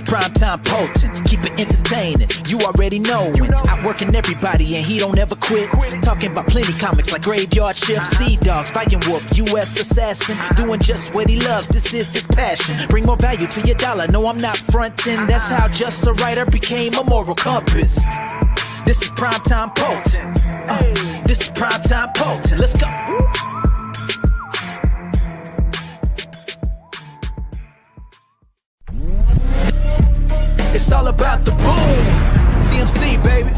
primetime Poulton, keep it entertaining. You already knowin', outworking everybody and he don't ever quit. Talking about plenty comics like Graveyard Shift, Sea Dogs, Fighting Wolf, U.S. Assassin, doing just what he loves. This is his passion. Bring more value to your dollar. No, I'm not frontin'. That's how just a writer became a moral compass. This is primetime Poulton. This is primetime Poulton. Let's go. It's all about the boom. TMC, baby.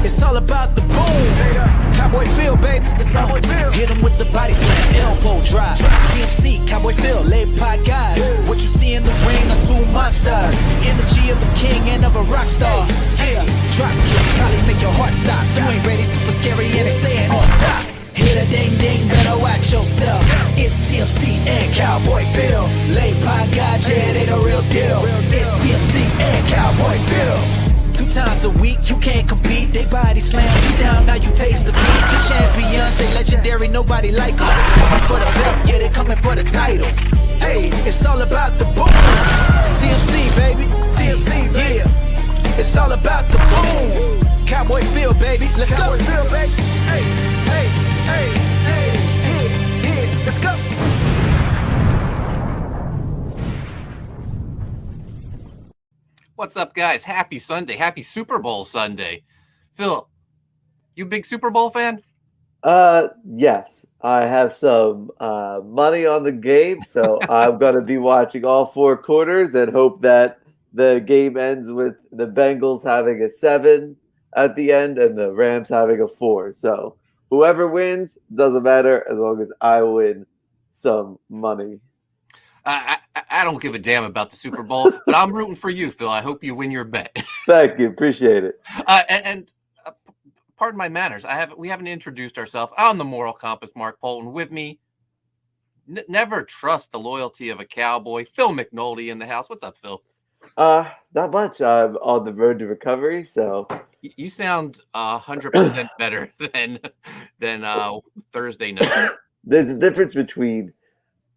It's all about the boom. Cowboy Phil, baby. It's Cowboy Phil. Hit him with the body slam, elbow drop. TMC, Cowboy Phil, laid pot guys. What you see in the ring are two monsters. Energy of a king and of a rock star. Yeah, drop kick, probably make your heart stop. You ain't ready, super scary, and they staying on top. Hit a ding ding, better watch yourself. It's TMC and Cowboy Phil. Lay pot guys, yeah, they the real deal. It's TMC and Cowboy Phil. 2 times a week, you can't compete. They body slam you down, now you taste the beat. The champions, they legendary, nobody like them. Coming for the belt, yeah, they coming for the title. Hey, it's all about the boom. TMC, baby. TMC, yeah. It's all about the boom. Cowboy Phil, baby. Let's go. Cowboy Phil, baby. Hey, hey, hey, hey, yeah, let's go. What's up, guys? Happy Sunday. Happy Super Bowl Sunday. Phil, you a big Super Bowl fan? Yes. I have some money on the game, so I'm going to be watching all 4 quarters and hope that the game ends with the Bengals having a 7 at the end and the Rams having a 4. So whoever wins, doesn't matter as long as I win some money. I don't give a damn about the Super Bowl, but I'm rooting for you, Phil. I hope you win your bet. Thank you. Appreciate it. And pardon my manners. We haven't introduced ourselves. I'm the moral compass, Mark Poulton. With me, never trust the loyalty of a cowboy, Phil McNulty in the house. What's up, Phil? Not much. I'm on the road to recovery, so you sound 100% better than Thursday night. There's a difference between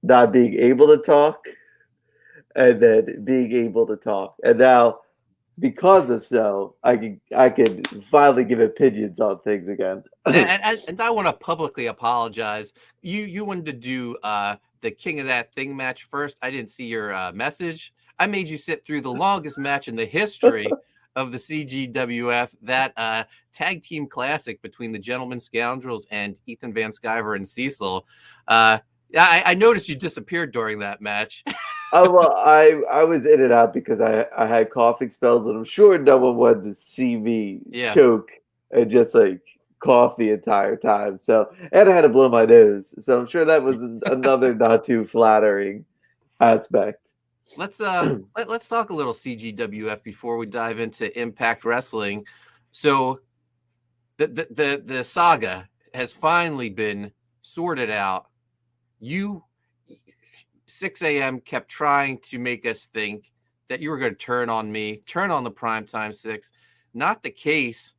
not being able to talk and then being able to talk. And now, because of so, I can finally give opinions on things again. and I want to publicly apologize. You wanted to do the King of That Thing match first. I didn't see your message. I made you sit through the longest match in the history of the CGWF, that tag team classic between the Gentleman Scoundrels and Ethan Van Sciver and Cecil. I noticed you disappeared during that match. Oh, well, I was in and out because I had coughing spells, and I'm sure no one wanted to see me choke and just like cough the entire time. So, and I had to blow my nose. So I'm sure that was another not too flattering aspect. Let's talk a little CGWF before we dive into Impact Wrestling. So the saga has finally been sorted out. You 6 a.m. kept trying to make us think that you were going to turn on me, turn on the Primetime 6. Not the case.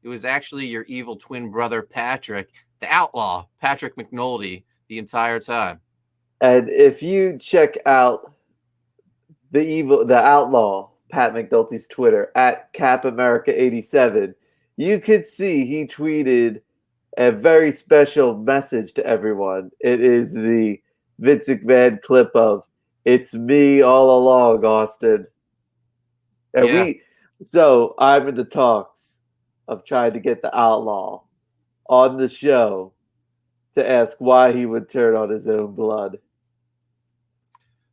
It was actually your evil twin brother, Patrick, the outlaw, Patrick McNulty, the entire time. And if you check out the outlaw, Pat McNulty's Twitter, at CapAmerica87, you could see he tweeted a very special message to everyone. It is the Vince McMahon clip of "It's me all along, Austin." And so I'm in the talks of trying to get the outlaw on the show to ask why he would turn on his own blood.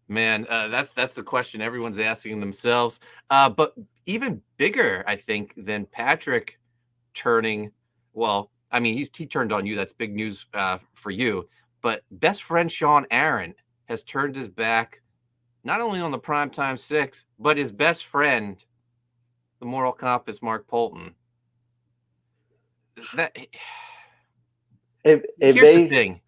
Man, that's the question everyone's asking themselves. But even bigger, I think, than Patrick turning. Well, I mean, he turned on you. That's big news for you. But best friend Sean Aaron has turned his back not only on the Primetime 6, but his best friend, the moral compass, Mark Poulton. Here's the thing.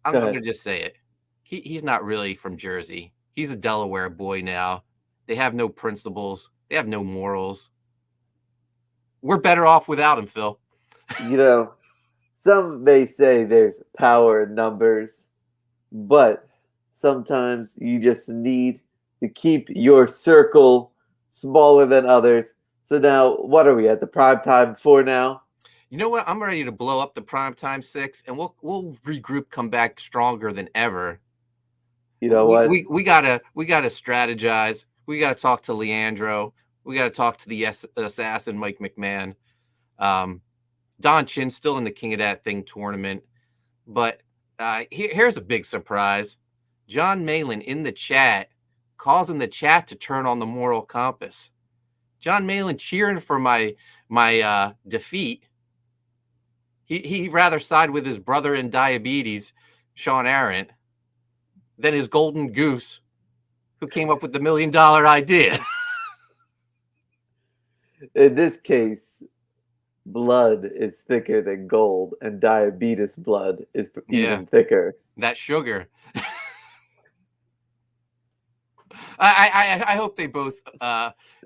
I'm going to just say it. He's not really from Jersey. He's a Delaware boy now. They have no principles. They have no morals. We're better off without him, Phil. You know, some may say there's power in numbers, but sometimes you just need to keep your circle smaller than others. So now, what are we at the prime time for now? You know what? I'm ready to blow up the primetime 6, and we'll regroup, come back stronger than ever. You know what? We gotta strategize. We gotta talk to Leandro. We gotta talk to the assassin Mike McMahon. Don Chin still in the King of That Thing tournament, but here's a big surprise. John Malin in the chat, causing the chat to turn on the moral compass. John Malin cheering for my defeat. He rather side with his brother in diabetes, Sean Arendt, than his golden goose, who came up with the $1 million idea. In this case, blood is thicker than gold, and diabetes blood is even thicker. That sugar. I hope they both,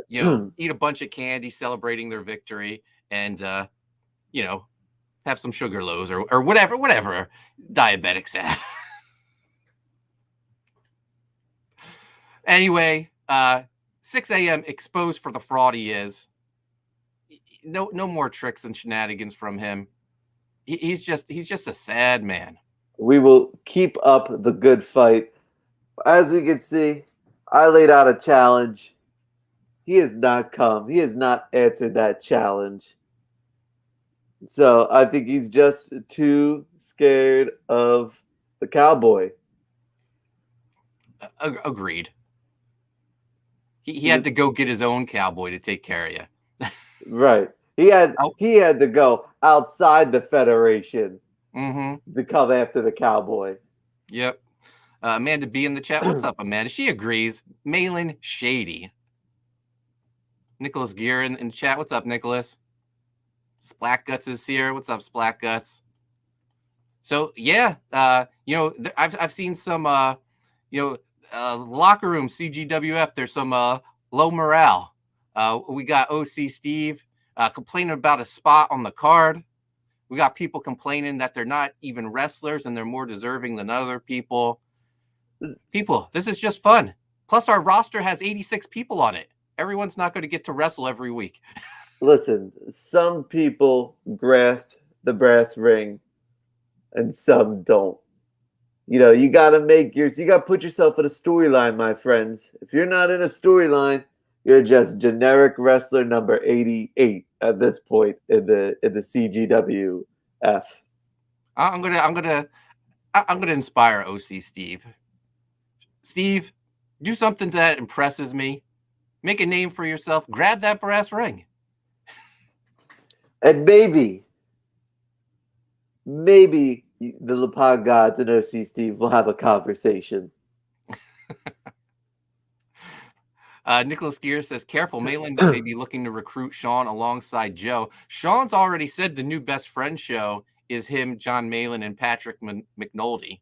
eat a bunch of candy celebrating their victory, and have some sugar lows or whatever diabetics have. Anyway, 6 a.m. exposed for the fraud he is. No more tricks and shenanigans from him. He's just a sad man. We will keep up the good fight. As we can see, I laid out a challenge. He has not come. He has not answered that challenge. So I think he's just too scared of the Cowboy. Agreed. He had to go get his own Cowboy to take care of you. Right. He had to go outside the Federation to come after the Cowboy. Yep. Amanda B in the chat. What's up, Amanda? She agrees. Malin shady. Nicholas Gear in the chat. What's up, Nicholas? Splat Guts is here. What's up, Splat Guts? So yeah, I've seen some locker room CGWF. There's some low morale. We got OC Steve complaining about a spot on the card. We got people complaining that they're not even wrestlers and they're more deserving than other people. People, this is just fun. Plus, our roster has 86 people on it. Everyone's not going to get to wrestle every week. Listen, some people grasp the brass ring and some don't. You got to put yourself in a storyline, my friends. If you're not in a storyline, you're just generic wrestler number 88 at this point in the CGWF. I'm gonna inspire OC Steve. Steve, do something that impresses me. Make a name for yourself. Grab that brass ring. And maybe the LePag gods and OC Steve will have a conversation. Nicholas Gear says, careful, Malin may be looking to recruit Sean alongside Joe. Sean's already said the new best friend show is him, John Malin, and Patrick McNulty.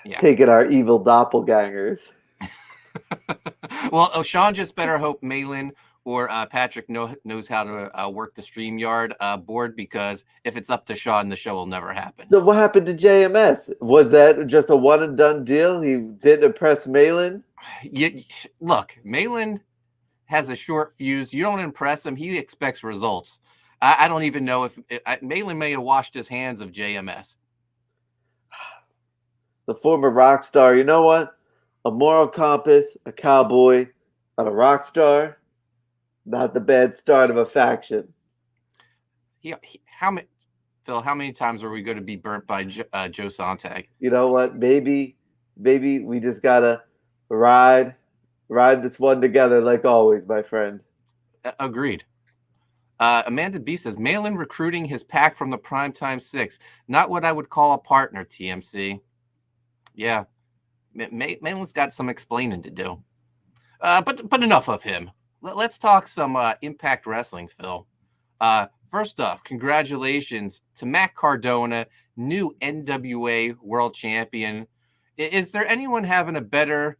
Yeah. Taking our evil doppelgangers. Well, Sean just better hope Malin or Patrick knows how to work the StreamYard board, because if it's up to Sean, the show will never happen. So what happened to JMS? Was that just a one and done deal? He didn't impress Malin? Look, Malin has a short fuse. You don't impress him, he expects results. I don't even know if Malin may have washed his hands of JMS. The former rock star, you know what? A moral compass, a cowboy, and a rock star. Not the bad start of a faction. How many times are we going to be burnt by Joe Sontag? You know what? Maybe we just gotta ride this one together like always, my friend. Agreed. Amanda B says, Malin recruiting his pack from the Primetime 6. Not what I would call a partner, TMC. Yeah. Malin's got some explaining to do. But enough of him. Let's talk some Impact Wrestling, Phil. First off, congratulations to Matt Cardona, new NWA World Champion. Is there anyone having a better,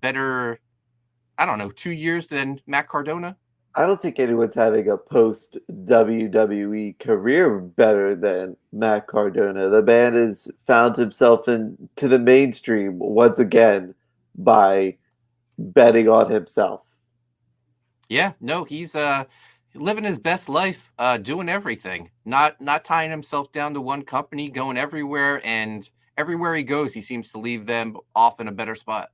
2 years than Matt Cardona? I don't think anyone's having a post WWE career better than Matt Cardona. The man has found himself into the mainstream once again by betting on himself. Yeah, no, he's living his best life, doing everything, not tying himself down to one company, going everywhere, and everywhere he goes, he seems to leave them off in a better spot.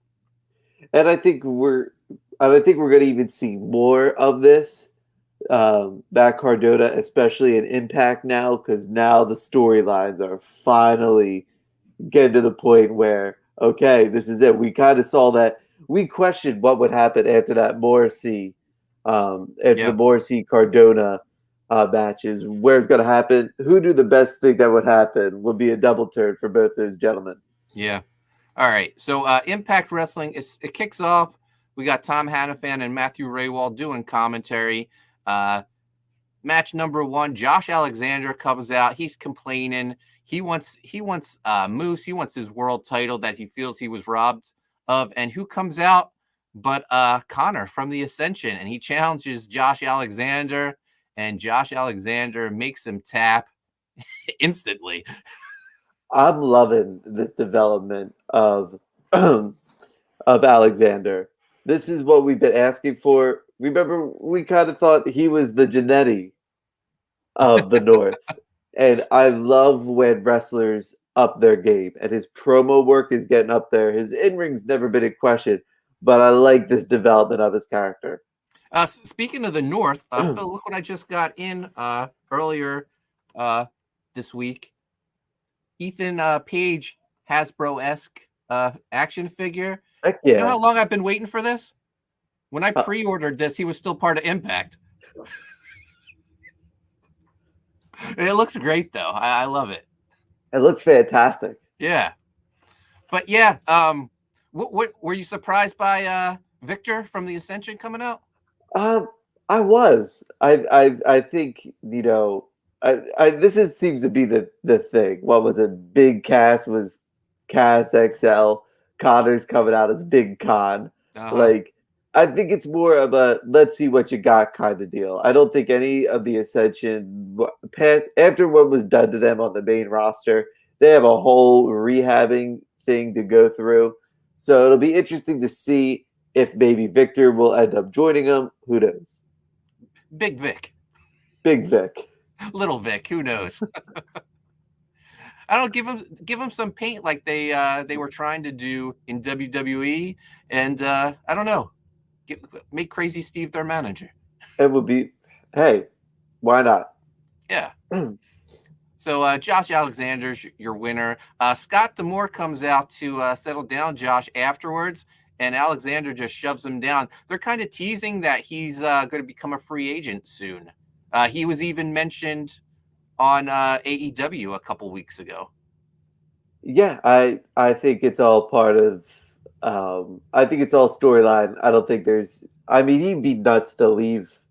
And I think we're going to even see more of this. Matt Cardona, especially in Impact now, because now the storylines are finally getting to the point where, okay, this is it. We kind of saw that. We questioned what would happen after that Morrissey, after the Morrissey Cardona matches. Where's going to happen? Who knew the best thing that would happen would be a double turn for both those gentlemen. Yeah. All right. So Impact Wrestling, it kicks off. We got Tom Hannafan and Matthew Raywald doing commentary. Match number 1, Josh Alexander comes out. He's complaining. He wants Moose. He wants his world title that he feels he was robbed of. And who comes out but Connor from the Ascension? And he challenges Josh Alexander, and Josh Alexander makes him tap instantly. I'm loving this development of Alexander. This is what we've been asking for. Remember, we kind of thought he was the Jannetty of the North. And I love when wrestlers up their game. And his promo work is getting up there. His in-ring's never been in question. But I like this development of his character. Speaking of the North, Phil, look what I just got in earlier this week. Ethan Page Hasbro-esque action figure. Heck yeah. You know how long I've been waiting for this? When I pre-ordered this, he was still part of Impact. It looks great, though. I love it. It looks fantastic. Yeah. But yeah, what were you surprised by Victor from the Ascension coming out? I was. I think, you know, seems to be the thing. What was it? Big Cass was Cass XL. Connor's coming out as Big Con. Like, I think it's more of a let's see what you got kind of deal. I don't think any of the Ascension past after what was done to them on the main roster, they have a whole rehabbing thing to go through. So it'll be interesting to see if maybe Victor will end up joining them. Who knows? Big Vic. Big Vic. Little Vic. Who knows? I don't give him some paint like they were trying to do in WWE, and I don't know, make Crazy Steve their manager. It would be, hey, why not? Yeah. So Josh Alexander's your winner. Scott D'Amore comes out to settle down Josh afterwards, and Alexander just shoves him down. They're kind of teasing that he's going to become a free agent soon. He was even mentioned on AEW a couple weeks ago. Yeah, I think it's all part of. I think it's all storyline. I don't think there's. I mean, he'd be nuts to leave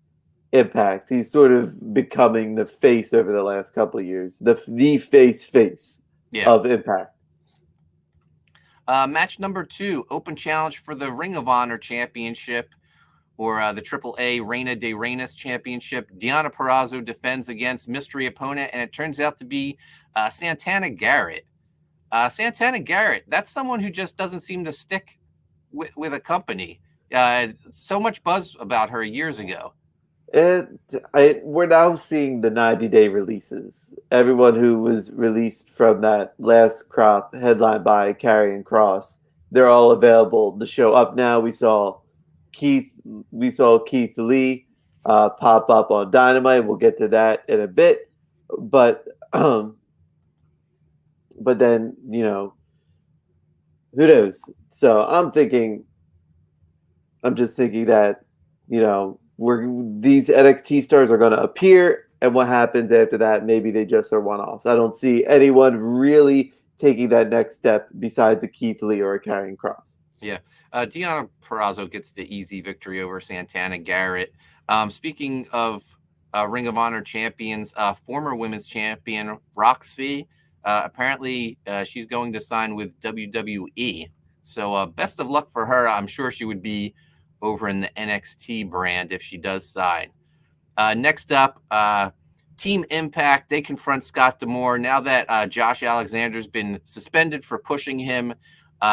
Impact. He's sort of becoming the face over the last couple of years. The face of Impact. Match number 2, open challenge for the Ring of Honor Championship, or the AAA Reina de Reinas Championship. Deonna Purrazzo defends against mystery opponent, and it turns out to be Santana Garrett. Santana Garrett, that's someone who just doesn't seem to stick with a company. So much buzz about her years ago. We're now seeing the 90-day releases. Everyone who was released from that last crop, headlined by Karrion Kross, they're all available to show up now. We saw Keith Lee pop up on Dynamite. We'll get to that in a bit, but then, you know, who knows? So I'm just thinking that, you know, these NXT stars are going to appear, and what happens after that, maybe they just are one-offs. I don't see anyone really taking that next step besides a Keith Lee or a Karrion Kross. Yeah. Deonna Purrazzo gets the easy victory over Santana Garrett. Speaking of Ring of Honor champions, former women's champion Roxy, apparently she's going to sign with WWE. So best of luck for her. I'm sure she would be over in the NXT brand if she does sign. Next up, Team Impact. They confront Scott D'Amore. Now that Josh Alexander's been suspended for pushing him,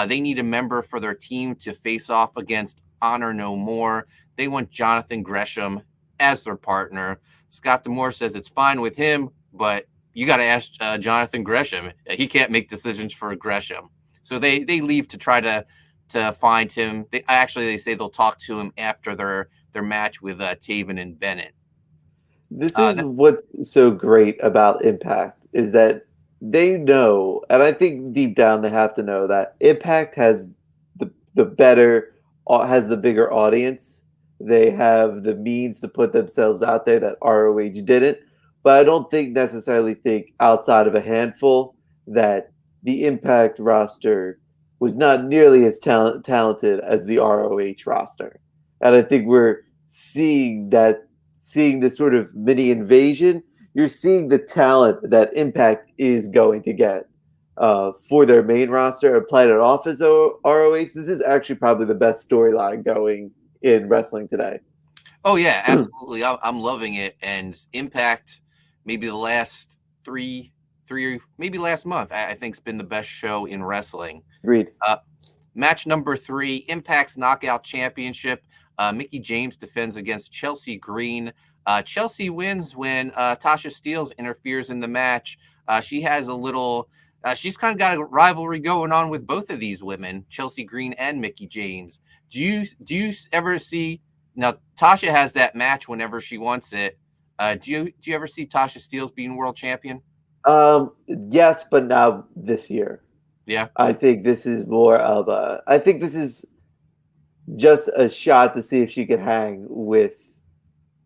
they need a member for their team to face off against Honor No More. They want Jonathan Gresham as their partner. Scott D'Amore says it's fine with him, but you got to ask Jonathan Gresham. He can't make decisions for Gresham. So they leave to try to find him. They say they'll talk to him after their match with Taven and Bennett. This is what's so great about Impact is that they know, and I think deep down they have to know that Impact has the bigger audience. They have the means to put themselves out there that ROH didn't. But I don't necessarily think outside of a handful that the Impact roster was not nearly as talented as the ROH roster. And I think we're seeing this sort of mini invasion. You're seeing the talent that Impact is going to get for their main roster and playing it off as ROH. This is actually probably the best storyline going in wrestling today. Oh yeah, absolutely. I'm loving it. And Impact, maybe the last three, maybe last month, I think has been the best show in wrestling. Agreed. Match number 3, Impact's Knockout Championship. Mickie James defends against Chelsea Green. Chelsea wins when Tasha Steelz interferes in the match. She has a little. She's kind of got a rivalry going on with both of these women, Chelsea Green and Mickie James. Do you ever see? Now Tasha has that match whenever she wants it. Do you ever see Tasha Steelz being world champion? Yes, but now this year. Yeah, I think this is more of a. I think this is just a shot to see if she could hang with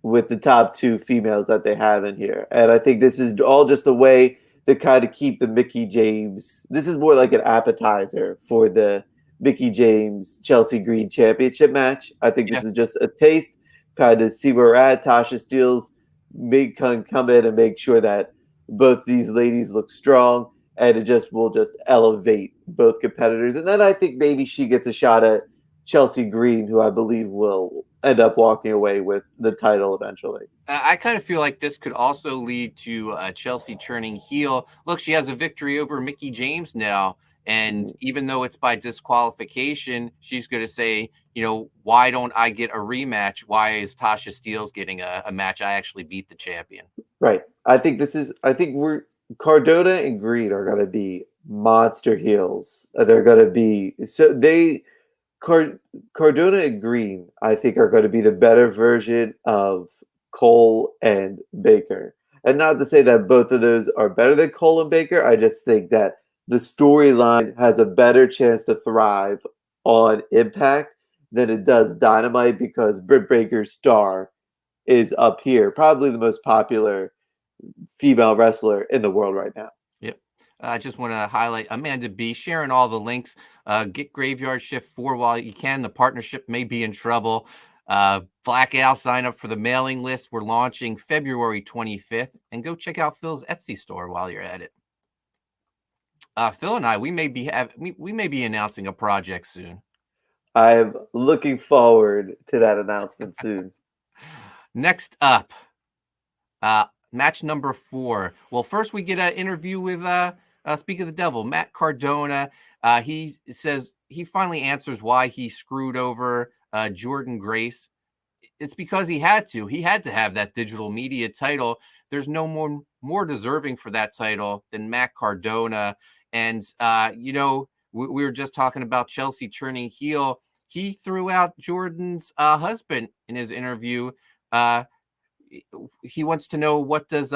the top 2 females that they have in here, and I think this is all just a way to kind of keep the Mickie James. This is more like an appetizer for the Mickie James Chelsea Green championship match. I think this is just a taste, kind of see where we're at. Tasha Steelz come in and make sure that both these ladies look strong, and it will just elevate both competitors. And then I think maybe she gets a shot at Chelsea Green, who I believe will end up walking away with the title eventually. I kind of feel like this could also lead to Chelsea turning heel. Look, she has a victory over Mickie James now. And even though it's by disqualification, she's going to say, why don't I get a rematch? Why is Tasha Steelz getting a match? I actually beat the champion. Right. I think Cardona and Green are going to be monster heels. They're going to be, Cardona and Green, I think, are going to be the better version of Cole and Baker. And not to say that both of those are better than Cole and Baker. I just think that the storyline has a better chance to thrive on Impact than it does Dynamite, because Britt Baker's star is up here, probably the most popular female wrestler in the world right now. Yep. I just want to highlight Amanda B. sharing all the links. Get Graveyard Shift 4 while you can. The partnership may be in trouble. Black Al, sign up for the mailing list. We're launching February 25th. And go check out Phil's Etsy store while you're at it. Phil and I, we may be announcing a project soon. I'm looking forward to that announcement soon. Next up, match number 4. Well, first we get an interview with Speak of the Devil, Matt Cardona. He says he finally answers why he screwed over Jordan Grace. It's because he had to. He had to have that digital media title. There's no more deserving for that title than Matt Cardona. And, we were just talking about Chelsea turning heel. He threw out Jordan's husband in his interview. He wants to know, what does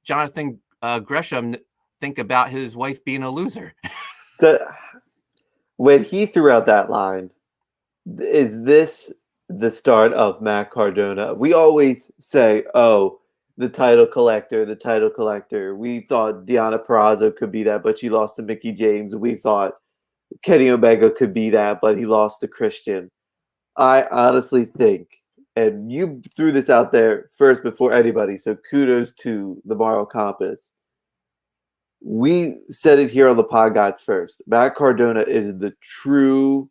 Jonathan Gresham think about his wife being a loser? When he threw out that line, is this the start of Matt Cardona? We always say, the title collector. We thought Deonna Purrazzo could be that, but she lost to Mickie James. We thought Kenny Omega could be that, but he lost to Christian. I honestly think, and you threw this out there first before anybody, so kudos to the Moral Compass. We said it here on the podcast first. Matt Cardona is the true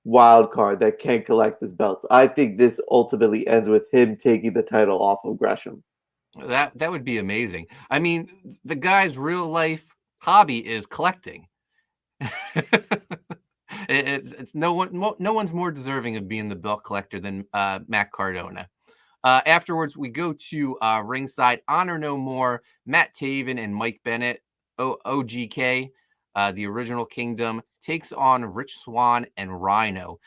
wild card that can collect his belts. I think this ultimately ends with him taking the title off of Gresham. That would be amazing. I mean, the guy's real life hobby is collecting. It's no one's more deserving of being the belt collector than Matt Cardona. Afterwards, we go to ringside. Honor No More, Matt Taven and Mike Bennett, OGK, the original Kingdom, takes on Rich Swann and Rhino.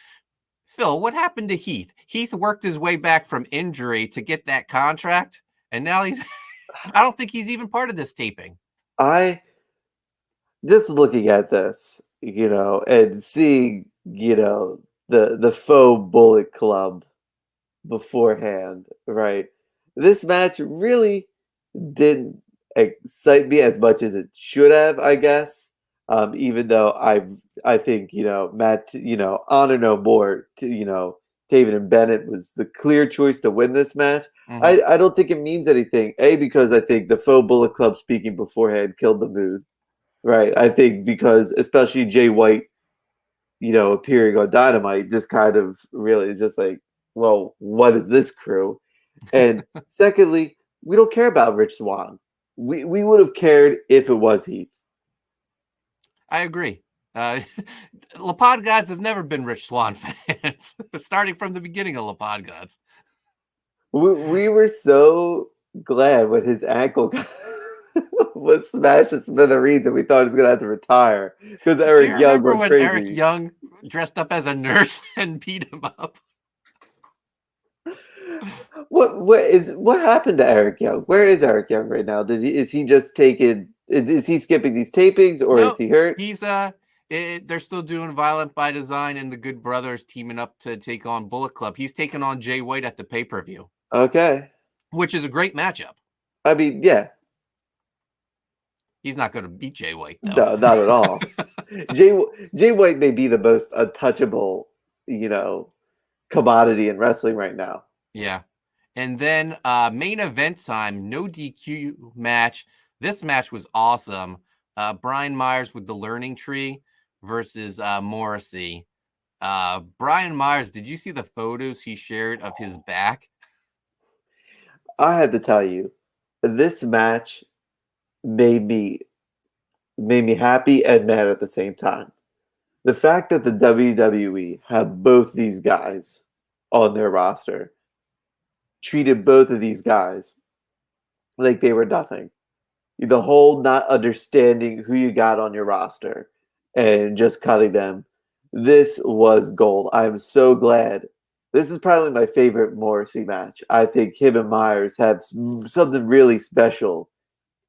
Phil, what happened to Heath? Heath worked his way back from injury to get that contract, and now he's I don't think he's even part of this taping. I just looking at this, and seeing, the faux Bullet Club beforehand, right? This match really didn't excite me as much as it should have, I guess. Even though I think, Matt, Honor No More, Taven and Bennett was the clear choice to win this match. Mhm. I don't think it means anything. Because I think the faux Bullet Club speaking beforehand killed the mood. Right. I think because especially Jay White, appearing on Dynamite just kind of really is just like, well, what is this crew? And secondly, we don't care about Rich Swann. We would have cared if it was Heath. I agree. LaPod Gods have never been Rich Swann fans, starting from the beginning of LaPod Gods. We were so glad when his ankle was smashed to smithereens and we thought he was going to have to retire because Eric Young went crazy. Eric Young dressed up as a nurse and beat him up? What happened to Eric Young? Where is Eric Young right now? Is he just taking? Is he skipping these tapings or is he hurt? He's they're still doing Violent by Design and the Good Brothers teaming up to take on Bullet Club. He's taking on Jay White at the pay-per-view. Okay. Which is a great matchup. I mean, yeah. He's not going to beat Jay White, though. No, not at all. Jay White may be the most untouchable, commodity in wrestling right now. Yeah. And then main event time, no DQ match. This match was awesome. Brian Myers with the Learning Tree versus Morrissey. Brian Myers, did you see the photos he shared of his back? I had to tell you, this match made me happy and mad at the same time. The fact that the WWE have both these guys on their roster, treated both of these guys like they were nothing. The whole not understanding who you got on your roster and just cutting them. This was gold. I am so glad. This is probably my favorite Morrissey match. I think him and Myers have something really special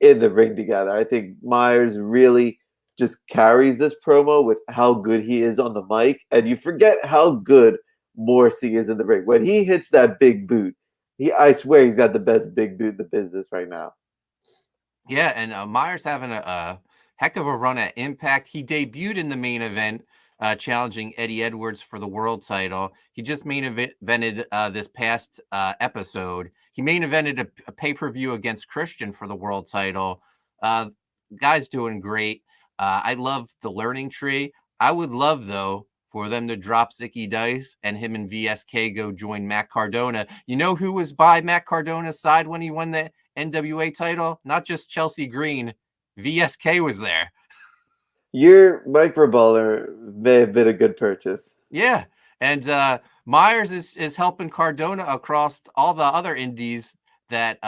in the ring together. I think Myers really just carries this promo with how good he is on the mic, and you forget how good Morrissey is in the ring. When he hits that big boot, I swear he's got the best big boot in the business right now. Yeah, and Myers having a heck of a run at Impact. He debuted in the main event, challenging Eddie Edwards for the world title. He just main evented this past episode. He main evented a pay-per-view against Christian for the world title. Guy's doing great. I love the Learning Tree. I would love, though, for them to drop Zicky Dice and him and VSK go join Matt Cardona. You know who was by Matt Cardona's side when he won the NWA title? Not just Chelsea Green. VSK was there. Your microballer may have been a good purchase. Yeah. And Myers is helping Cardona across all the other indies that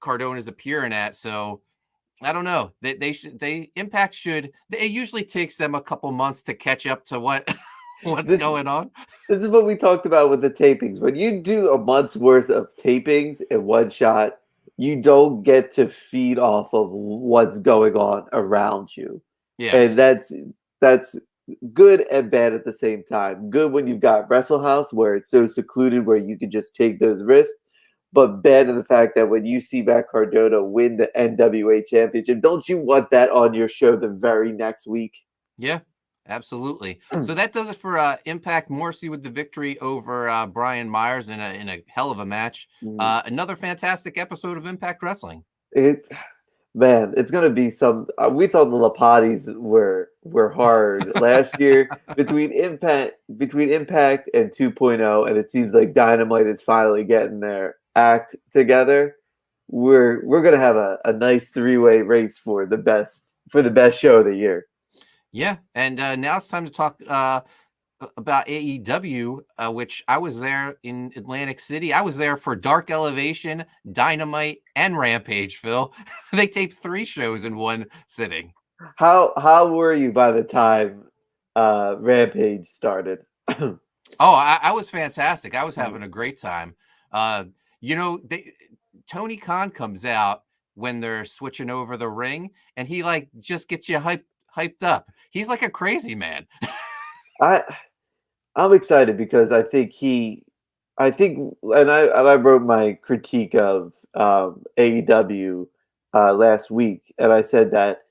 Cardona's appearing at. So I don't know. Impact should. It usually takes them a couple months to catch up to what's going on. This is what we talked about with the tapings. When you do a month's worth of tapings in one shot, you don't get to feed off of what's going on around you. Yeah. And that's good and bad at the same time. Good when you've got Wrestle House where it's so secluded where you can just take those risks. But bad in the fact that when you see Matt Cardona win the NWA championship, don't you want that on your show the very next week? Yeah, absolutely. So that does it for Impact. Morrissey with the victory over Brian Myers in a hell of a match. Another fantastic episode of Impact Wrestling. Man, it's gonna be some. We thought the Lapatis were hard last year between Impact and 2.0, and it seems like Dynamite is finally getting their act together. We're gonna have a nice three-way race for the best show of the year. Yeah, and now it's time to talk about AEW, which I was there in Atlantic City. I was there for Dark Elevation, Dynamite, and Rampage, Phil. They taped 3 shows in one sitting. How were you by the time Rampage started? Oh, I was fantastic. I was having a great time. Tony Khan comes out when they're switching over the ring, and he like just gets you hyped up. He's like a crazy man. I'm excited because I think I wrote my critique of AEW last week, and I said that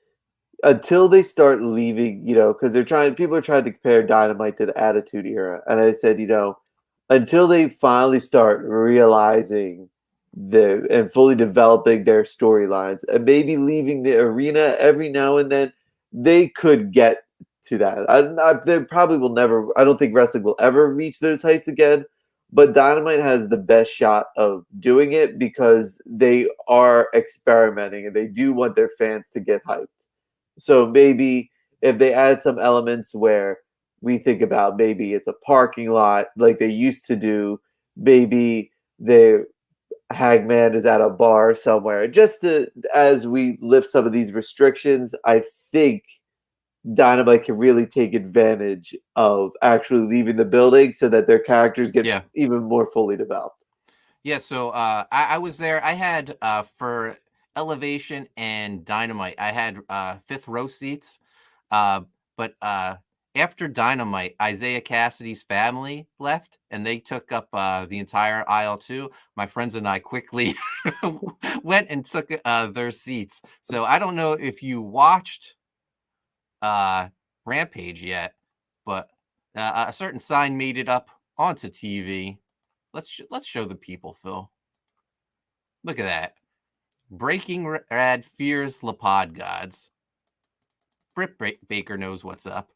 until they start leaving, because people are trying to compare Dynamite to the Attitude Era, and I said, until they finally start realizing and fully developing their storylines, and maybe leaving the arena every now and then, they could get to that. They probably will never. I don't think wrestling will ever reach those heights again. But Dynamite has the best shot of doing it because they are experimenting and they do want their fans to get hyped. So maybe if they add some elements where we think about maybe it's a parking lot like they used to do, maybe the Hagman is at a bar somewhere, just as we lift some of these restrictions, I think Dynamite can really take advantage of actually leaving the building so that their characters get even more fully developed. Yeah, so I was there. I had for Elevation and Dynamite, I had 5th row seats. But after Dynamite, Isaiah Cassidy's family left, and they took up the entire aisle too. My friends and I quickly went and took their seats. So I don't know if you watched Rampage yet, but a certain sign made it up onto TV. Let's show the people, Phil. Look at that. Breaking Rad fears Lapod gods. Britt Baker knows what's up.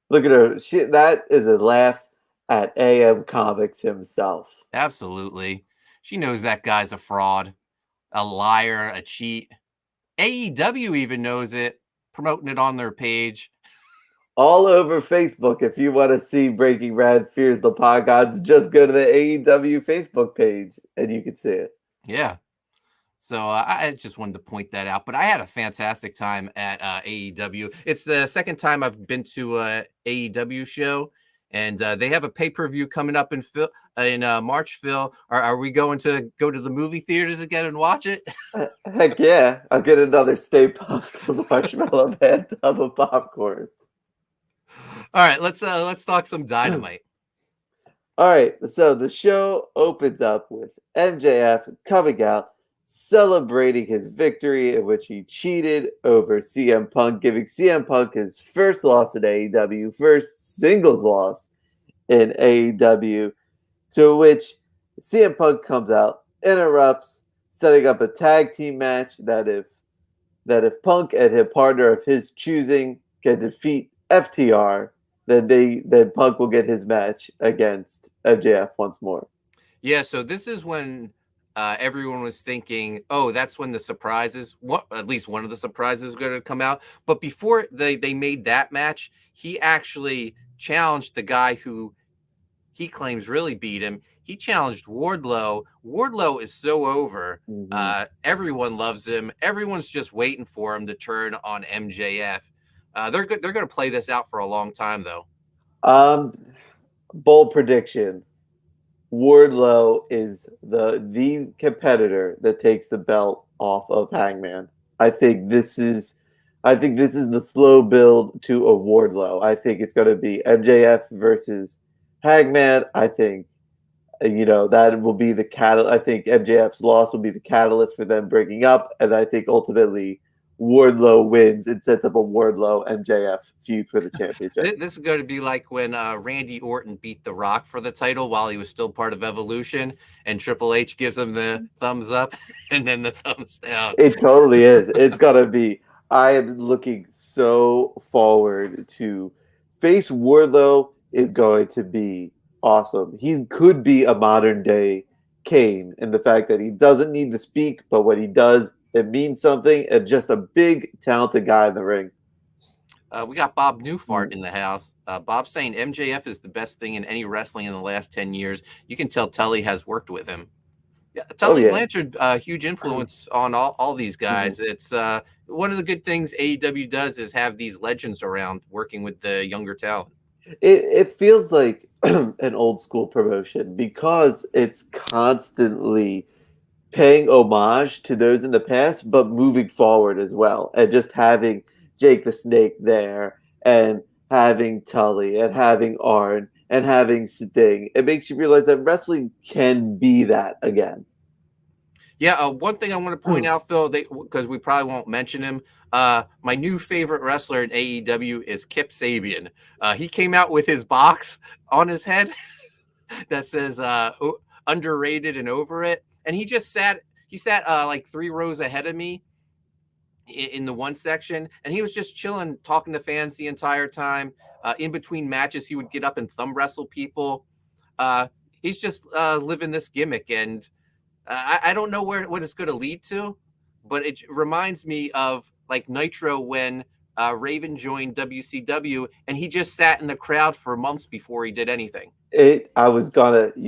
Look at her. That is a laugh at AM Comics himself. Absolutely. She knows that guy's a fraud, a liar, a cheat. AEW even knows it, promoting it on their page. All over Facebook. If you want to see Breaking Rad Fears the Pod Gods, just go to the AEW Facebook page and you can see it. Yeah. So I just wanted to point that out. But I had a fantastic time at AEW. It's the second time I've been to a AEW show, and they have a pay-per-view coming up in March. Phil, are we going to go to the movie theaters again and watch it? Heck yeah! I'll get another Stay Puft Marshmallow Man tub of popcorn. All right, let's talk some Dynamite. All right, so the show opens up with MJF coming out, celebrating his victory in which he cheated over CM Punk, giving CM Punk his first loss in AEW, first singles loss in AEW, to which CM Punk comes out, interrupts, setting up a tag team match that if Punk and a partner of his choosing can defeat FTR, then Punk will get his match against MJF once more. Yeah, so this is when everyone was thinking, oh, that's when the surprises, at least one of the surprises is going to come out. But before they made that match, he actually challenged the guy who he claims really beat him. He challenged Wardlow. Wardlow is so over. Mm-hmm. Everyone loves him. Everyone's just waiting for him to turn on MJF. They're going to play this out for a long time, though. Bold prediction. Wardlow is the competitor that takes the belt off of Hangman. I think this is the slow build to a Wardlow. I think it's going to be MJF versus Hangman. I think that will be the catalyst. I think MJF's loss will be the catalyst for them breaking up, and I think ultimately Wardlow wins and sets up a Wardlow MJF feud for the championship. This is going to be like when Randy Orton beat The Rock for the title while he was still part of Evolution, and Triple H gives him the thumbs up and then the thumbs down. It totally is. It's gonna be. I am looking so forward to face Wardlow is going to be awesome. He could be a modern day Kane in the fact that he doesn't need to speak, but when he does, it means something. And just a big, talented guy in the ring. We got Bob Newfart in the house. Bob's saying MJF is the best thing in any wrestling in the last 10 years. You can tell Tully has worked with him. Yeah, Tully Blanchard, huge influence on all these guys. It's one of the good things AEW does is have these legends around working with the younger talent. It feels like an old school promotion because it's constantly paying homage to those in the past, but moving forward as well. And just having Jake the Snake there and having Tully and having Arn and having Sting, it makes you realize that wrestling can be that again. Yeah, one thing I want to point out, Phil, because we probably won't mention him, my new favorite wrestler in AEW is Kip Sabian. He came out with his box on his head that says underrated and over it. And he sat like 3 rows ahead of me in the one section, and he was just chilling, talking to fans the entire time. In between matches, he would get up and thumb wrestle people. He's just living this gimmick, and I don't know what it's going to lead to, but it reminds me of like Nitro when Raven joined WCW, and he just sat in the crowd for months before he did anything. You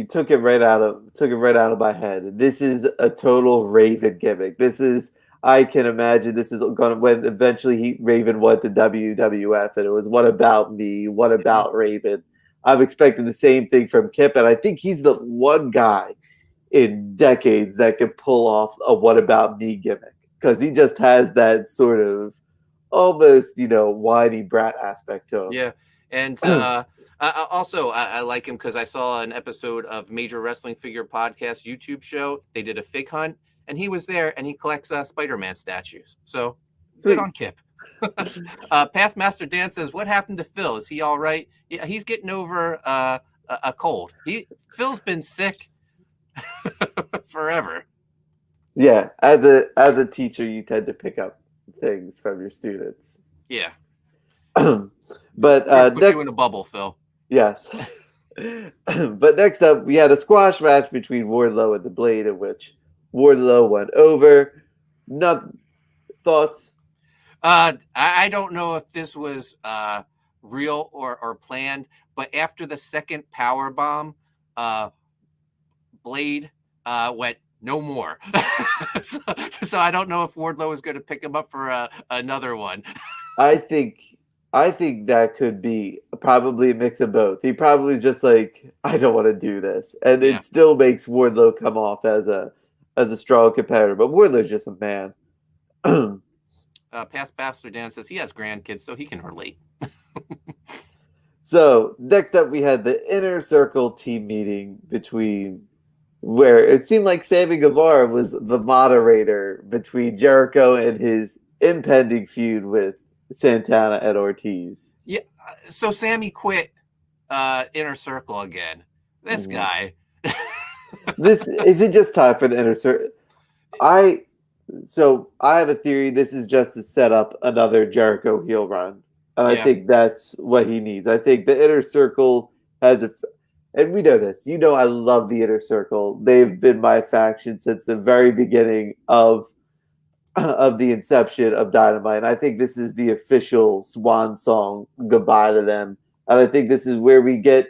took it right out of my head. This is a total Raven gimmick. I can imagine this is going to when eventually Raven went to WWF, and it was what about me? What about Raven? I'm expecting the same thing from Kip, and I think he's the one guy in decades that could pull off a what about me gimmick because he just has that sort of almost, whiny brat aspect to him. Yeah. And also, I like him because I saw an episode of Major Wrestling Figure Podcast YouTube show. They did a fig hunt, and he was there, and he collects Spider-Man statues. So good on Kip. Past Master Dan says, what happened to Phil? Is he all right? Yeah, he's getting over a cold. Phil's been sick forever. Yeah, as a teacher, you tend to pick up things from your students. Yeah. But next, you in a bubble, Phil. Yes. But next up, we had a squash match between Wardlow and the Blade, in which Wardlow went over. Thoughts? I don't know if this was real or planned, but after the second power bomb, Blade went no more. so I don't know if Wardlow is going to pick him up for another one. I think that could be probably a mix of both. He probably just like, I don't want to do this, and it still makes Wardlow come off as a strong competitor. But Wardlow's just a man. Past Bastard Dan says he has grandkids, so he can relate. So next up, we had the Inner Circle team meeting where it seemed like Sammy Guevara was the moderator between Jericho and his impending feud with Santana and Ortiz. Yeah, so Sammy quit Inner Circle again. This guy. Is it just time for the Inner Circle? I have a theory. This is just to set up another Jericho heel run, and I think that's what he needs. I think the Inner Circle has and we know this. I love the Inner Circle. They've been my faction since the very beginning of the inception of Dynamite. And I think this is the official swan song goodbye to them. And I think this is where we get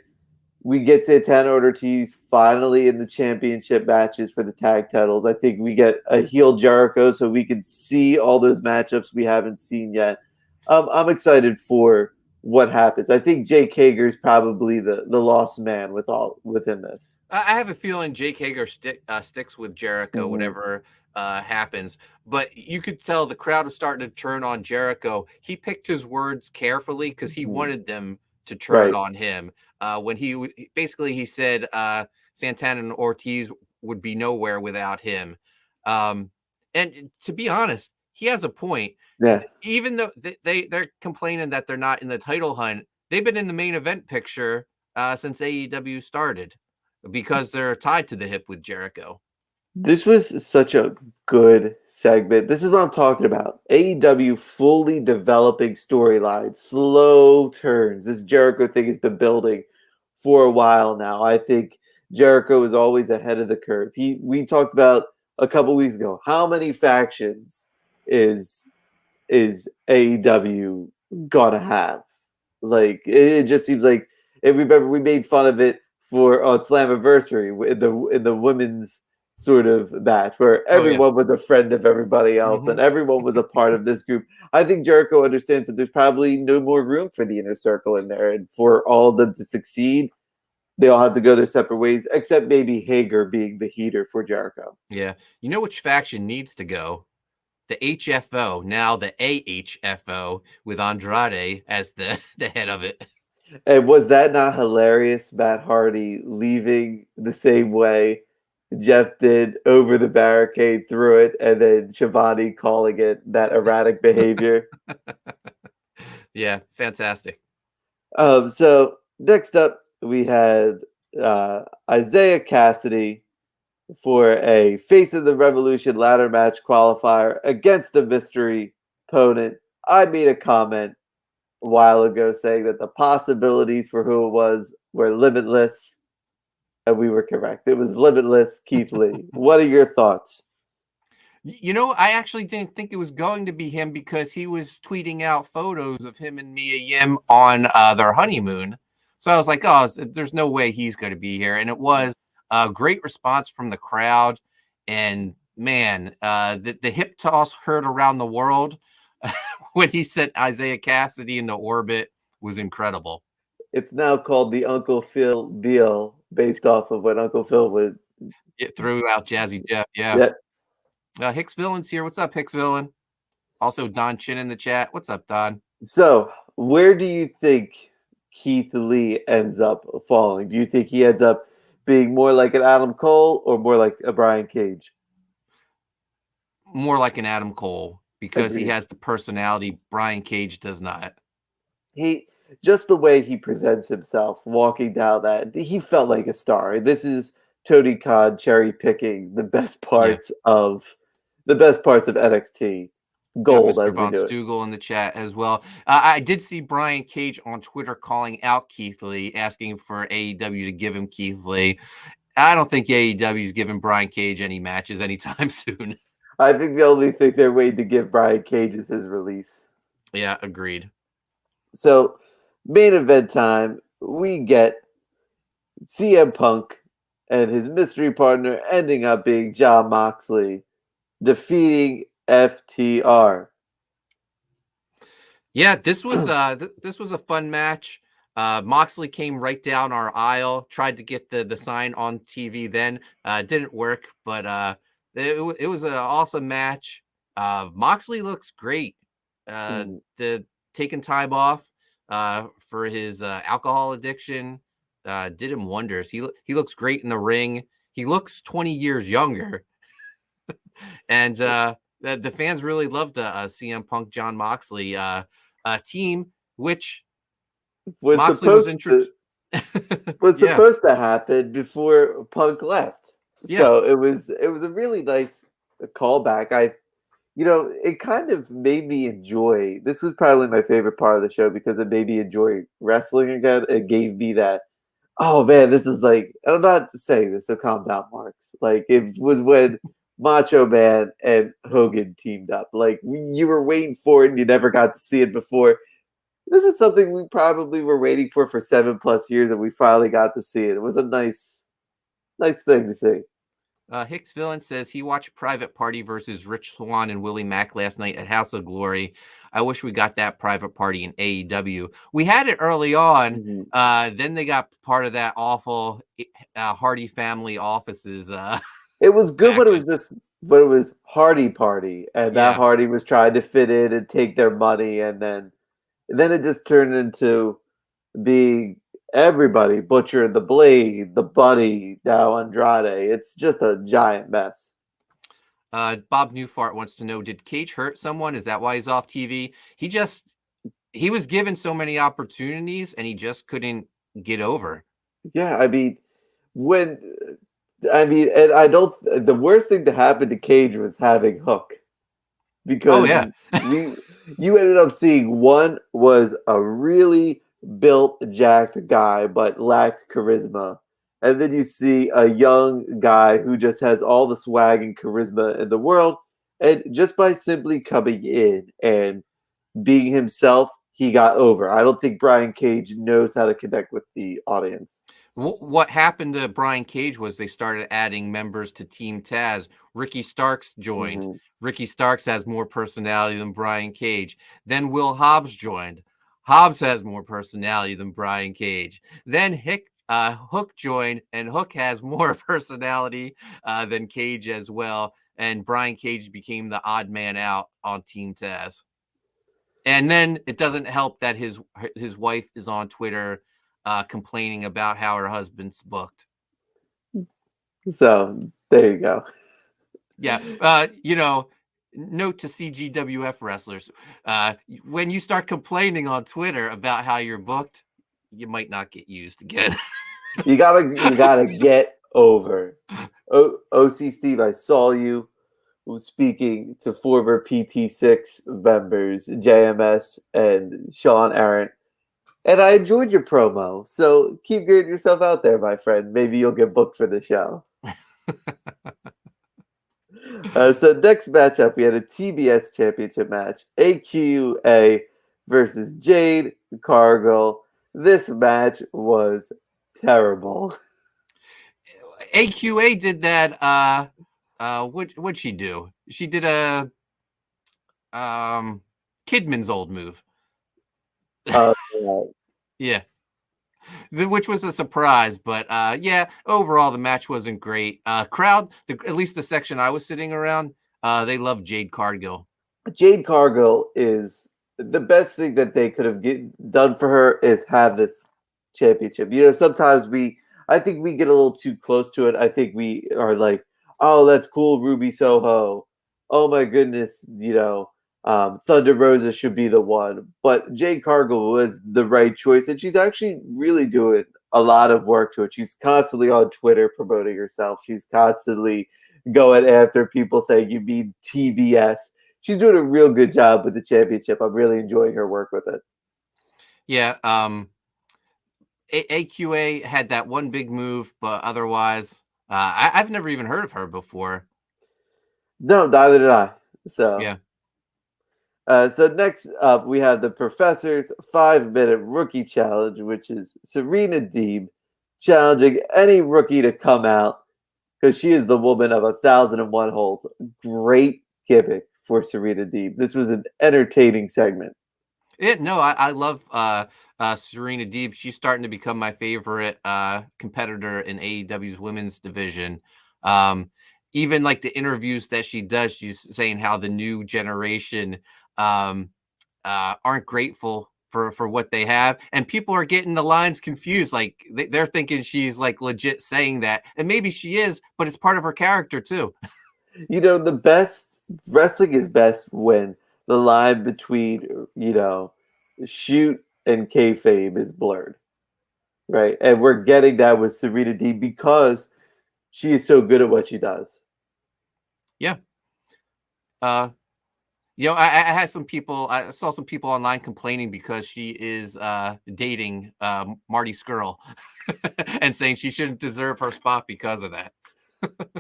Santana Ortiz finally in the championship matches for the tag titles. I think we get a heel Jericho so we can see all those matchups we haven't seen yet. I'm excited for what happens. I think Jake Hager is probably the lost man within this. I have a feeling Jake Hager sticks with Jericho, whatever happens. But you could tell the crowd was starting to turn on Jericho. He picked his words carefully because he wanted them to turn on him. When he said Santana and Ortiz would be nowhere without him. And to be honest, he has a point. Yeah. Even though they're complaining that they're not in the title hunt, they've been in the main event picture since AEW started because they're tied to the hip with Jericho. This was such a good segment. This is what I'm talking about. AEW fully developing storylines, slow turns. This Jericho thing has been building for a while now. I think Jericho is always ahead of the curve. We talked about a couple weeks ago. How many factions is AEW gonna have? Like it just seems like if remember we made fun of it for on Slammiversary in the women's sort of match where everyone was a friend of everybody else and everyone was a part of this group. I think Jericho understands that there's probably no more room for the inner circle in there, and for all of them to succeed, they all have to go their separate ways, except maybe Hager being the heater for Jericho. Yeah. You know which faction needs to go? The HFO, now the AHFO, with Andrade as the head of it. And was that not hilarious? Matt Hardy leaving the same way Jeff did over the barricade through it, and then Shivani calling it that erratic behavior. Yeah, fantastic. So next up, we had Isaiah Cassidy for a Face of the Revolution ladder match qualifier against the mystery opponent. I made a comment a while ago saying that the possibilities for who it was were limitless, and we were correct. It was limitless Keith Lee. What are your thoughts? You know, I actually didn't think it was going to be him because he was tweeting out photos of him and Mia Yim on their honeymoon. So I was like, oh, there's no way he's going to be here. And it was a great response from the crowd. And man, the hip toss heard around the world when he sent Isaiah Cassidy into orbit was incredible. It's now called the Uncle Phil Deal, based off of what Uncle Phil would threw out Jazzy Jeff. Yeah. Hicks Villain's here. What's up, Hicks Villain? Also, Don Chin in the chat. What's up, Don? So, where do you think Keith Lee ends up falling? Do you think he ends up being more like an Adam Cole or more like a Brian Cage? More like an Adam Cole, because Agreed. he has the personality Brian Cage does not. Just the way he presents himself, walking down that, he felt like a star. This is Tony Khan cherry picking the best parts of NXT gold. Mr. As Von we do it. Stugel in the chat as well. I did see Brian Cage on Twitter calling out Keith Lee, asking for AEW to give him Keith Lee. I don't think AEW is giving Brian Cage any matches anytime soon. I think the only thing they're waiting to give Brian Cage is his release. Yeah, agreed. So, main event time, we get CM Punk and his mystery partner ending up being Jon Moxley, defeating FTR. Yeah, this was this was a fun match. Moxley came right down our aisle, tried to get the sign on TV. Then didn't work, but it was an awesome match. Moxley looks great. The taking time off for his alcohol addiction did him wonders. He looks great in the ring. He looks 20 years younger, and the fans really loved the CM Punk Jon Moxley team, which was Moxley supposed to happen before Punk left. Yeah. So it was a really nice callback. It kind of made me enjoy. This was probably my favorite part of the show because it made me enjoy wrestling again. It gave me that, oh man, this is like, I'm not saying this, so calm down, Marks. Like, it was when Macho Man and Hogan teamed up. Like, you were waiting for it and you never got to see it before. This is something we probably were waiting for 7+ years, and we finally got to see it. It was a nice thing to see. Hicks Villain says he watched Private Party versus Rich Swann and Willie Mack last night at House of Glory. I wish we got that Private Party in AEW. We had it early on. Then they got part of that awful Hardy family offices. It was good when it was Hardy Party, and that Hardy was trying to fit in and take their money, and then it just turned into being everybody, Butcher, the Blade, the Buddy, now Andrade. It's just a giant mess. Bob Newfart wants to know, did Cage hurt someone? Is that why he's off TV? He was given so many opportunities and he just couldn't get over. Yeah, I mean, when and I don't. The worst thing to happen to Cage was having Hook, Oh because yeah. you ended up seeing one was a really built, jacked guy but lacked charisma, and then you see a young guy who just has all the swag and charisma in the world, and just by simply coming in and being himself, he got over. I don't think Brian Cage knows how to connect with the audience. What happened to Brian Cage was they started adding members to Team Taz. Ricky Starks joined. Mhm. Ricky Starks has more personality than Brian Cage. Then Will Hobbs joined. Hobbs has more personality than Brian Cage. Then Hook joined, and Hook has more personality than Cage as well. And Brian Cage became the odd man out on Team Taz. And then it doesn't help that his wife is on Twitter complaining about how her husband's booked. So there you go. Yeah. Note to CGWF wrestlers, when you start complaining on Twitter about how you're booked, you might not get used again. You gotta get over. OC Steve, I saw you speaking to former PT6 members, JMS and Sean Aaron, and I enjoyed your promo. So keep getting yourself out there, my friend. Maybe you'll get booked for the show. So next matchup, we had a TBS championship match, AQA versus Jade Cargill. This match was terrible. AQA did that. What'd she do? She did a Kidman's old move. Uh, Yeah. Which was a surprise, but yeah, overall the match wasn't great. Crowd, at least the section I was sitting around, they love Jade Cargill. Jade Cargill is the best thing that they could have done for her is have this championship. Sometimes I think we get a little too close to it. I think we are like, oh, that's cool, Ruby Soho. Oh my goodness, Thunder Rosa should be the one. But Jade Cargill was the right choice, and she's actually really doing a lot of work to it. She's constantly on Twitter promoting herself. She's constantly going after people saying you mean TBS. She's doing a real good job with the championship. I'm really enjoying her work with it. Yeah, AQA had that one big move, but otherwise, I've never even heard of her before. No, neither did I. So yeah. So next up, we have the Professor's 5-minute rookie challenge, which is Serena Deeb challenging any rookie to come out because she is the woman of 1,001 holds. Great gimmick for Serena Deeb. This was an entertaining segment. I love Serena Deeb. She's starting to become my favorite competitor in AEW's women's division. Even like the interviews that she does, she's saying how the new generation aren't grateful for what they have, and people are getting the lines confused. Like they're thinking she's like legit saying that, and maybe she is, but it's part of her character too. The best wrestling is best when the line between shoot and kayfabe is blurred, right? And we're getting that with Serena Deeb because she is so good at what she does. Yeah. I saw some people online complaining because she is dating Marty Skrull and saying she shouldn't deserve her spot because of that.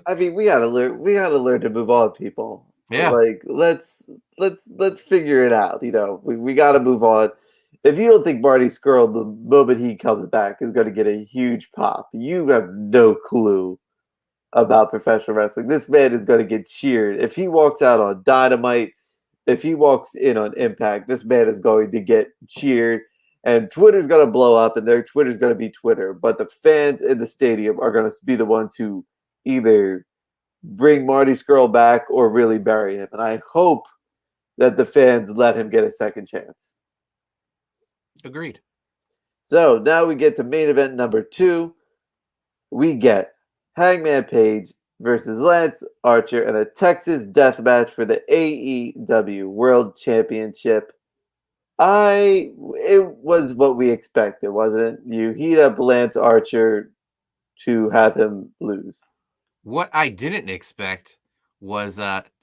I mean, we gotta learn to move on, people. Yeah. Like let's figure it out. We gotta move on. If you don't think Marty Skrull, the moment he comes back, is gonna get a huge pop, you have no clue about professional wrestling. This man is gonna get cheered. If he walks out on Dynamite, if he walks in on Impact, this man is going to get cheered, and Twitter's going to blow up, and their Twitter's going to be Twitter. But the fans in the stadium are going to be the ones who either bring Marty Skrull back or really bury him. And I hope that the fans let him get a second chance. Agreed. So now we get to main event number 2. We get Hangman Page versus Lance Archer in a Texas death match for the AEW World Championship. It was what we expected, wasn't it? You heat up Lance Archer to have him lose. What I didn't expect was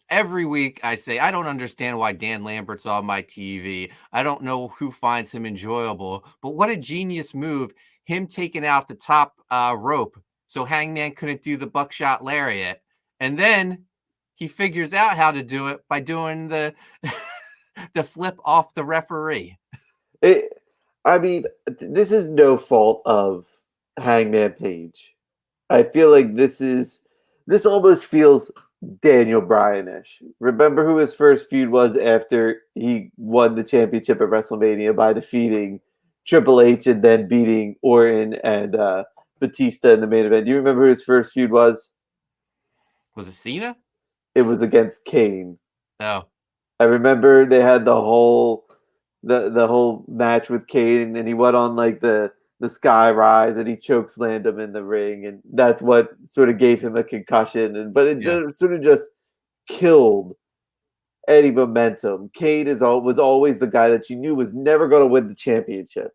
every week I say, I don't understand why Dan Lambert's on my TV. I don't know who finds him enjoyable, but what a genius move. Him taking out the top rope so Hangman couldn't do the buckshot lariat. And then he figures out how to do it by doing the the flip off the referee. This is no fault of Hangman Page. I feel like this almost feels Daniel Bryan-ish. Remember who his first feud was after he won the championship at WrestleMania by defeating Triple H and then beating Orton and Batista in the main event. Do you remember who his first feud was? Was it Cena? It was against Kane. Oh. I remember they had the whole match with Kane, and then he went on like the sky rise and he chokeslammed him in the ring, and that's what sort of gave him a concussion. But it just killed any momentum. Kane was always the guy that you knew was never going to win the championship,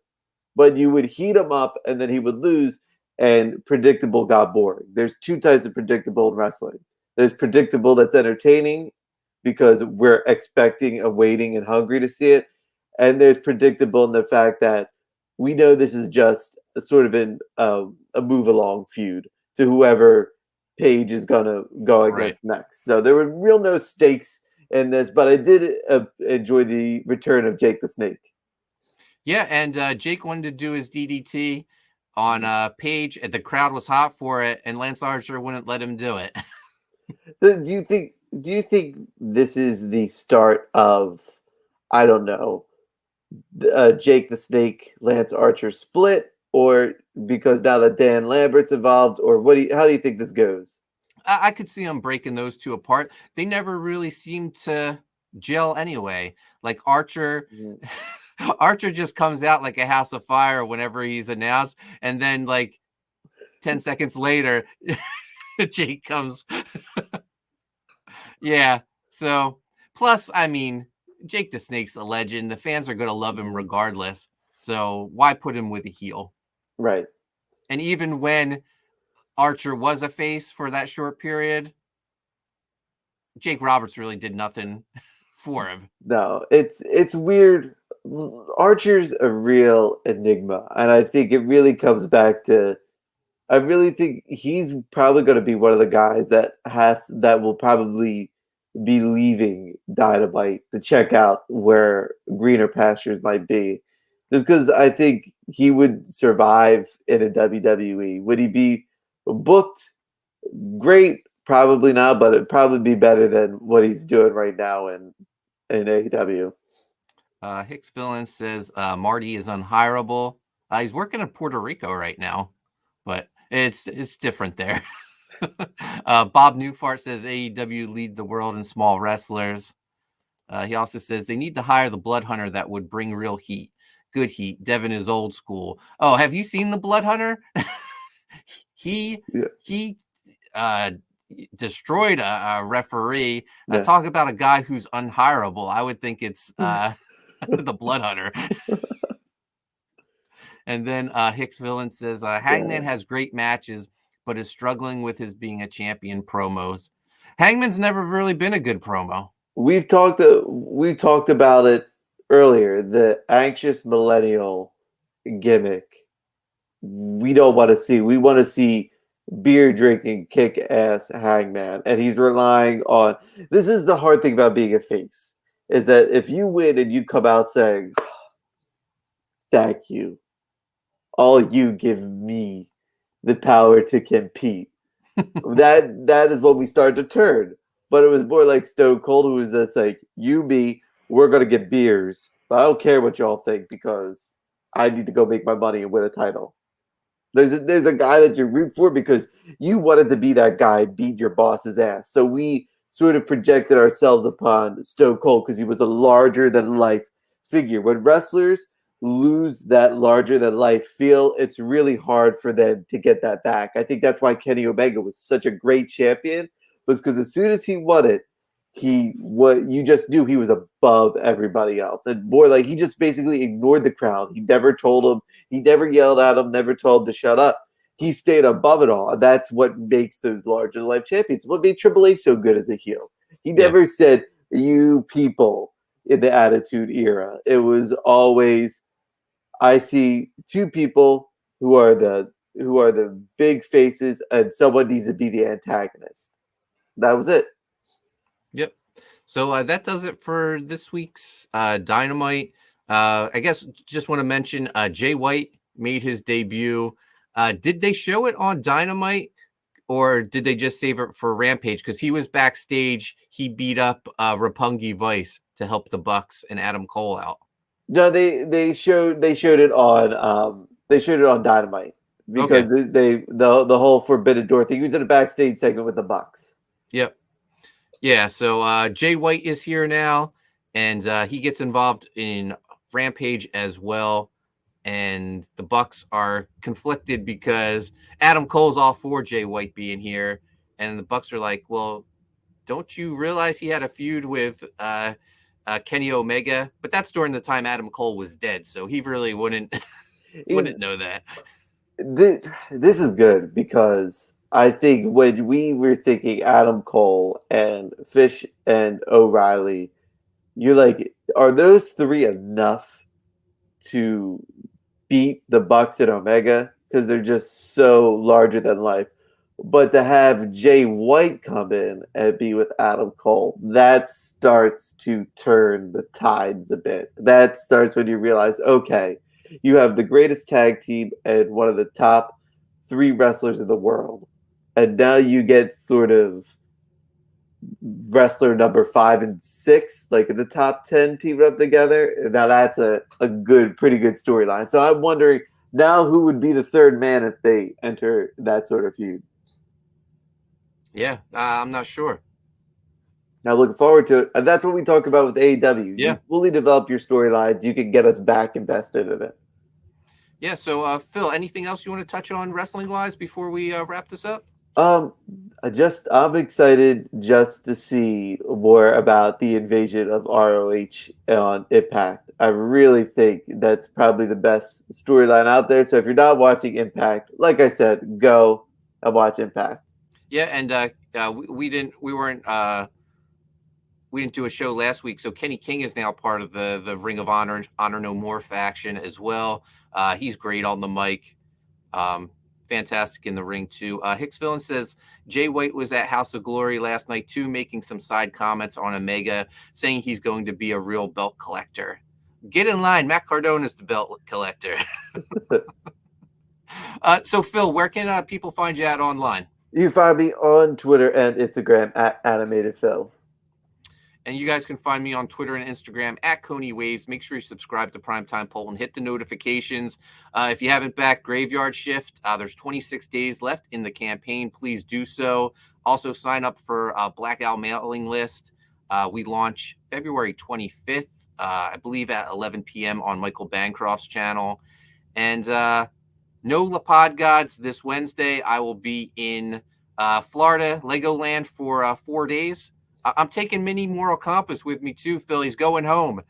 but you would heat him up and then he would lose, and predictable got boring. There's two types of predictable in wrestling. There's predictable that's entertaining because we're expecting and waiting and hungry to see it, and there's predictable in the fact that we know this is just sort of a move along feud to whoever Page is gonna go against next. So there were no stakes in this, but I did enjoy the return of Jake the Snake. Yeah, and Jake wanted to do his DDT on Page, and the crowd was hot for it, and Lance Archer wouldn't let him do it. Do you think this is the start of, I don't know, Jake the Snake, Lance Archer split, or because now that Dan Lambert's involved, or how do you think this goes? I could see them breaking those two apart. They never really seemed to gel anyway. Like Archer, Archer just comes out like a house of fire whenever he's announced, and then like 10 seconds later, Jake comes. Yeah. So plus, I mean, Jake the Snake's a legend. The fans are going to love him regardless. So why put him with a heel? Right. And even when Archer was a face for that short period, Jake Roberts really did nothing for him. No, it's weird. Archer's a real enigma, and I think it really comes back to, I really think he's probably going to be one of the guys that will probably be leaving Dynamite to check out where greener pastures might be. Just because I think he would survive in a WWE. Would he be booked? Great, probably not, but it'd probably be better than what he's doing right now in AEW. Hicks Villain says Marty is unhireable. He's working in Puerto Rico right now, but it's different there. Bob Newfart says AEW lead the world in small wrestlers. He also says they need to hire the Blood Hunter that would bring real heat. Good heat. Devin is old school. Oh, have you seen the Blood Hunter? He destroyed a referee. Yeah. Talk about a guy who's unhireable. I would think it's the Blood Hunter. And then Hicks Villain says Hangman has great matches, but is struggling with his being a champion promos. Hangman's never really been a good promo. We talked about it earlier. The anxious millennial gimmick. We don't want to see. We want to see beer drinking, kick ass Hangman, and he's relying on. This is the hard thing about being a face, is that if you win and you come out saying, "Thank you, all you give me the power to compete," that is when we start to turn. But it was more like Stone Cold, who was just like, "You, me, we're gonna get beers, but I don't care what y'all think because I need to go make my money and win a title." There's a guy that you root for because you wanted to be that guy, beat your boss's ass. So we sort of projected ourselves upon Stone Cold because he was a larger than life figure. When wrestlers lose that larger than life feel, it's really hard for them to get that back. I think that's why Kenny Omega was such a great champion, was because as soon as he won it, you just knew he was above everybody else. And more like he just basically ignored the crowd. He never told him, he never yelled at him, never told him to shut up. He stayed above it all. And that's what makes those larger than life champions. What made Triple H so good as a heel. He never said, "You people," in the Attitude Era. It was always, I see two people who are the big faces, and someone needs to be the antagonist. That was it. Yep. So that does it for this week's Dynamite. I guess just want to mention Jay White made his debut. Did they show it on Dynamite, or did they just save it for Rampage? Because he was backstage. He beat up Roppongi Vice to help the Bucks and Adam Cole out. No, they showed it on Dynamite because the whole Forbidden Door thing. He was in a backstage segment with the Bucks. Yep. Yeah. So Jay White is here now, and he gets involved in Rampage as well. And the Bucks are conflicted because Adam Cole's all for Jay White being here, and the Bucks are like, "Well, don't you realize he had a feud with Kenny Omega?" But that's during the time Adam Cole was dead, so he really wouldn't know that. This is good because I think when we were thinking Adam Cole and Fish and O'Reilly, you're like, are those three enough to beat the Bucks and Omega? Because they're just so larger than life. But to have Jay White come in and be with Adam Cole, that starts to turn the tides a bit. That starts when you realize, okay, you have the greatest tag team and one of the top 3 wrestlers in the world. And now you get sort of wrestler number 5 and 6, like in the top 10 teamed up together. Now that's a pretty good storyline. So I'm wondering now who would be the third man if they enter that sort of feud. Yeah, I'm not sure. Now looking forward to it. And that's what we talk about with AEW. Yeah. You fully develop your storylines. You can get us back invested in it. Yeah. So Phil, anything else you want to touch on wrestling wise before we wrap this up? I'm excited just to see more about the invasion of ROH on Impact. I really think that's probably the best storyline out there. So if you're not watching Impact, like I said, go and watch Impact. Yeah, and we didn't do a show last week, so Kenny King is now part of the Ring of Honor No More faction as well. He's great on the mic. Fantastic in the ring too. Hicks Villain says Jay White was at House of Glory last night too, making some side comments on Omega, saying he's going to be a real belt collector. Get in line. Matt Cardona is the belt collector. So Phil, where can people find you at online? You can find me on Twitter and Instagram at AnimatedPhil. And you guys can find me on Twitter and Instagram at Coney Waves. Make sure you subscribe to Primetime Poulton. Hit the notifications. If you haven't backed Graveyard Shift, there's 26 days left in the campaign. Please do so. Also sign up for Blackout mailing list. We launch February 25th, I believe at 11 p.m. on Michael Bancroft's channel. And no La Pod Gods this Wednesday. I will be in Florida, Legoland for 4 days. I'm taking Mini Moral Compass with me too, Phil. He's going home.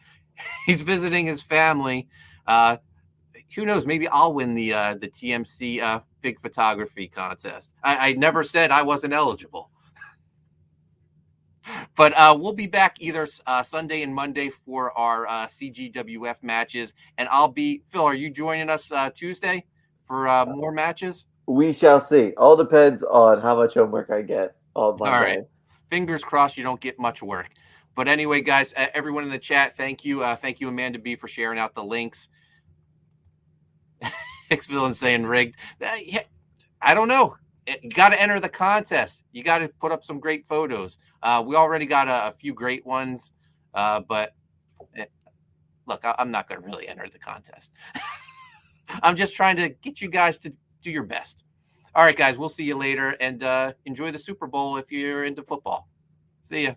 He's visiting his family. Who knows? Maybe I'll win the TMC fig photography contest. I never said I wasn't eligible. But we'll be back either Sunday and Monday for our CGWF matches. And Phil, are you joining us Tuesday for more matches? We shall see. All depends on how much homework I get on Monday. All right. Fingers crossed you don't get much work. But anyway, guys, everyone in the chat, thank you. Thank you, Amanda B, for sharing out the links. Hicksville saying rigged. I don't know. You got to enter the contest. You got to put up some great photos. We already got a few great ones. But look, I'm not going to really enter the contest. I'm just trying to get you guys to do your best. All right, guys, we'll see you later, and enjoy the Super Bowl if you're into football. See ya.